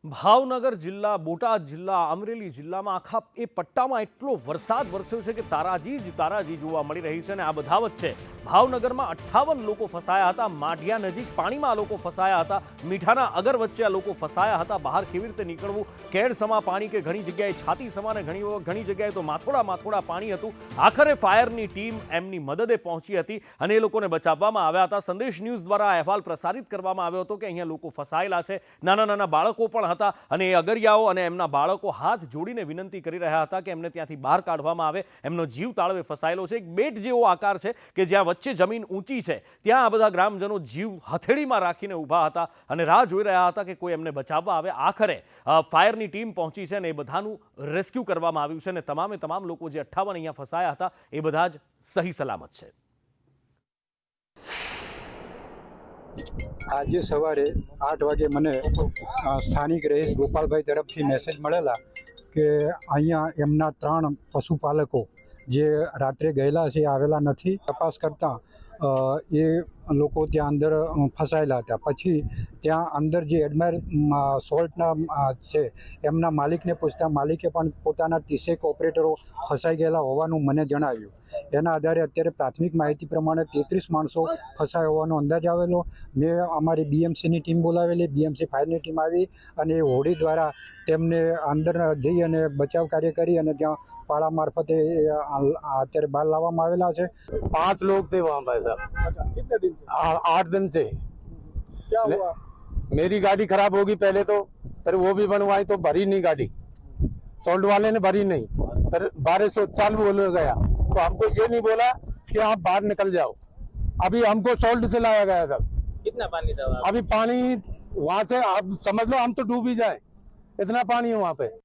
ભાવનગર જિલ્લા, બોટાદ જિલ્લા, અમરેલી જિલ્લામાં આખા એ પટ્ટામાં એટલો વરસાદ વરસ્યો છે કે તારાજી જોવા મળી રહી છે. અને આ બધા વચ્ચે ભાવનગરમાં 58 લોકો ફસાયા હતા. માઢિયા નજીક પાણીમાં લોકો ફસાયા હતા. મીઠાના અગર વચ્ચે આ લોકો ફસાયા હતા. બહાર કેવી રીતે નીકળવું? કેડસમા પાણી કે ઘણી જગ્યાએ છાતી સમાને ઘણી જગ્યાએ તો માથોડા પાણી હતું. આખરે ફાયરની ટીમ એમની મદદે પહોંચી હતી અને એ લોકોને બચાવવામાં આવ્યા હતા. સંદેશ ન્યૂઝ દ્વારા અહેવાલ પ્રસારિત કરવામાં આવ્યો હતો કે અહીંયા લોકો ફસાયેલા છે. નાના બાળકો પણ હતા અને એ અગરિયાઓ અને એમના બાળકો હાથ જોડીને વિનંતી કરી રહ્યા હતા કે એમને ત્યાંથી બહાર કાઢવામાં આવે. એમનો જીવ તાળવે ફસાયેલો છે. એક બેટ જેવો આકાર છે કે જ્યાં વચ્ચે જમીન ઊંચી છે. ત્યાં આ બધા ગ્રામજનો જીવ હથેળીમાં રાખીને ઊભા હતા અને રાહ જોઈ રહ્યા હતા કે કોઈ એમને બચાવવા આવે. આખરે ફાયરની ટીમ પહોંચી છે અને એ બધાનું રેસ્ક્યુ કરવામાં આવ્યું છે અને તમામ લોકો જે 58 અહીંયા ફસાયા હતા એ બધા જ સહી સલામત છે. આજે સવારે 8 વાગે મને સ્થાનિક રહીશ ગોપાલભાઈ તરફથી મેસેજ મળેલા કે અહીંયા એમના 3 પશુપાલકો જે રાત્રે ગયેલા છે આવેલા નથી. તપાસ કરતાં એ લોકો ત્યાં અંદર ફસાયેલા હતા. પછી ત્યાં અંદર જે એડમાયર સોલ્ટના છે એમના માલિકને પૂછતા માલિકે પણ પોતાના 30 ઓપરેટરો ફસાઈ ગયેલા હોવાનું મને જણાવ્યું. એના આધારે અત્યારે પ્રાથમિક માહિતી પ્રમાણે 33 માણસો ફસાયા હોવાનો અંદાજ આવેલો. મેં અમારી બીએમસીની ટીમ બોલાવેલી. બીએમસી ફાયરની ટીમ આવી અને એ હોડી દ્વારા તેમને અંદર જઈ અને બચાવ કાર્ય કરી અને ત્યાં पाड़ा मार्फत અત્યારે બહાર લાવવામાં આવેલા છે. 5 लोग थे वहाँ भाई साहब. कितने दिन से? 8 दिन से. क्या हुआ? मेरी गाड़ी खराब होगी पहले तो, फिर वो भी बनवाई तो भरी नहीं गाड़ी. सोल्ट वाले ने भरी नहीं, फिर बारिश चालू हो गया तो हमको ये नहीं बोला कि आप बाहर निकल जाओ. अभी हमको सोल्ट से लाया गया सब. कितना पानी था? अभी पानी वहाँ से आप समझ लो हम तो डूब ही जाए, इतना पानी है वहाँ पे.